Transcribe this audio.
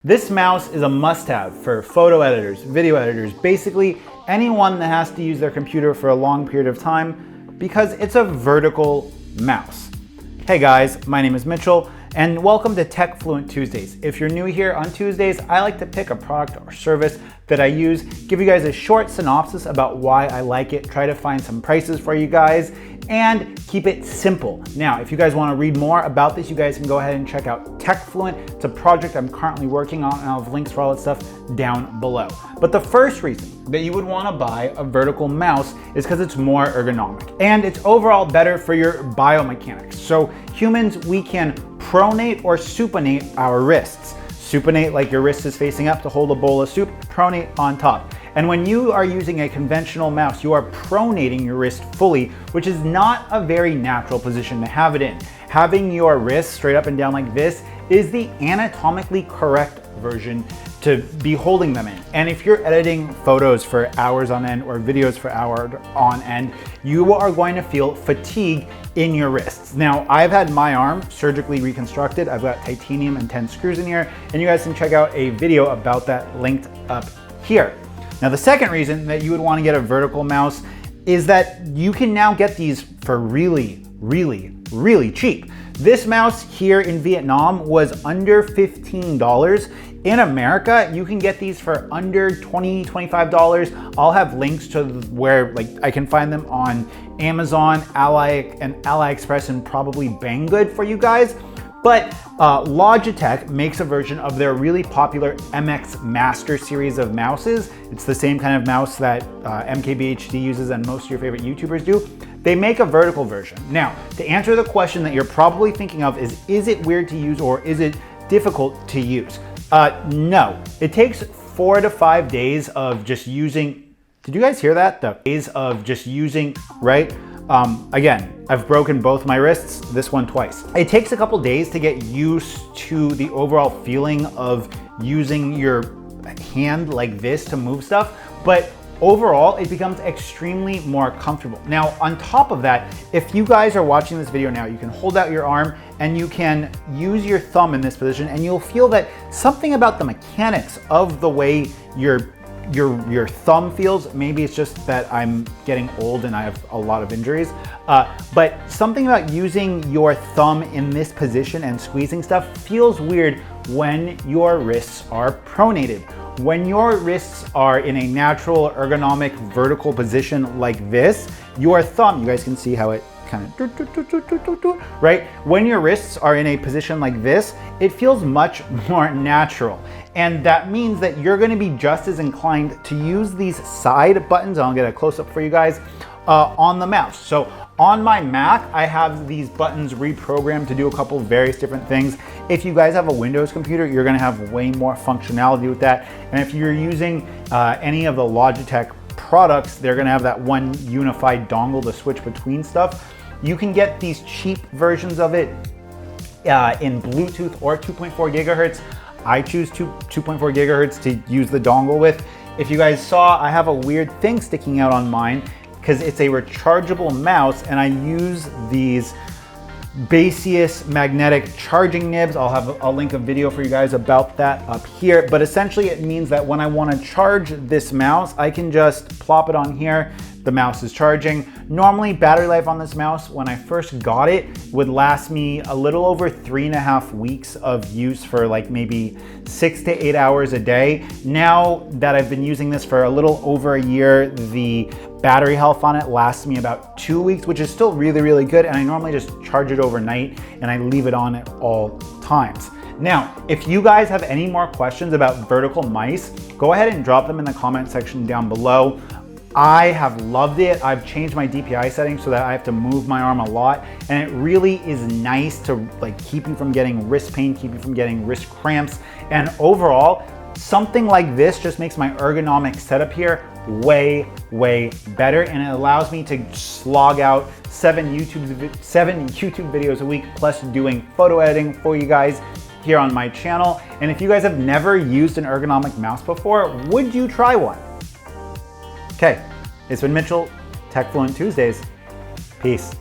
This mouse is a must-have for photo editors, video editors, basically anyone that has to use their computer for a long period of time because it's a vertical mouse. Hey guys, my name is Mitchell and welcome to Tech Fluent Tuesdays. If you're new here on Tuesdays, I like to pick a product or service that I use, give you guys a short synopsis about why I like it, try to find some prices for you guys, and keep it simple. Now, if you guys want to read more about this, you guys can go ahead and check out Tech Fluent. It's a project I'm currently working on, and I'll have links for all that stuff down below. But the first reason that you would want to buy a vertical mouse is because it's more ergonomic, and it's overall better for your biomechanics. So humans, we can pronate or supinate our wrists. Supinate like your wrist is facing up to hold a bowl of soup, pronate on top. And when you are using a conventional mouse, you are pronating your wrist fully, which is not a very natural position to have it in. Having your wrist straight up and down like this is the anatomically correct version to be holding them in. And if you're editing photos for hours on end or videos for hours on end, you are going to feel fatigue in your wrists. Now, I've had my arm surgically reconstructed. I've got titanium and 10 screws in here, and you guys can check out a video about that linked up here. Now, the second reason that you would want to get a vertical mouse is that you can now get these for really cheap. This mouse here in Vietnam was under $15. In America, you can get these for under $20, $25. I'll have links to where I can find them on Amazon, AliExpress, and probably Banggood for you guys. But Logitech makes a version of their really popular MX Master series of mouses. It's the same kind of mouse that MKBHD uses and most of your favorite YouTubers do. They make a vertical version. Now, to answer the question that you're probably thinking of is it weird to use or is it difficult to use? No, it takes 4 to 5 days of just using. Did you guys hear that? The days of just using, right? Again, I've broken both my wrists, this one twice. It takes a couple days to get used to the overall feeling of using your hand like this to move stuff, but overall, it becomes extremely more comfortable. Now, on top of that, if you guys are watching this video now, you can hold out your arm and you can use your thumb in this position and you'll feel that something about the mechanics of the way your thumb feels. Maybe it's just that I'm getting old and I have a lot of injuries, but something about using your thumb in this position and squeezing stuff feels weird when your wrists are pronated. When your wrists are in a natural ergonomic vertical position like this, your thumb, you guys can see how it kind of, right? When your wrists are in a position like this, it feels much more natural. And that means that you're gonna be just as inclined to use these side buttons, I'll get a close-up for you guys, on the mouse. So on my Mac, I have these buttons reprogrammed to do a couple various different things. If you guys have a Windows computer, you're gonna have way more functionality with that. And if you're using any of the Logitech products, they're gonna have that one unified dongle to switch between stuff. You can get these cheap versions of it in Bluetooth or 2.4 gigahertz. I choose 2.4 gigahertz to use the dongle with. If you guys saw, I have a weird thing sticking out on mine because it's a rechargeable mouse and I use these Baseus magnetic charging nibs. I'll link a video for you guys about that up here. But essentially it means that when I want to charge this mouse, I can just plop it on here. The mouse is charging. Normally, battery life on this mouse, when I first got it, would last me a little over 3.5 weeks of use for maybe 6 to 8 hours a day. Now that I've been using this for a little over a year, the battery health on it lasts me about 2 weeks, which is still really good. And I normally just charge it overnight and I leave it on at all times. Now, if you guys have any more questions about vertical mice, go ahead and drop them in the comment section down below. I have loved it. I've changed my DPI settings so that I have to move my arm a lot. And it really is nice to keep you from getting wrist pain, keep you from getting wrist cramps. And overall, something like this just makes my ergonomic setup here way better. And it allows me to slog out 7 YouTube videos a week, plus doing photo editing for you guys here on my channel. And if you guys have never used an ergonomic mouse before, would you try one? Okay, it's been Mitchell, Tech Fluent Tuesdays. Peace.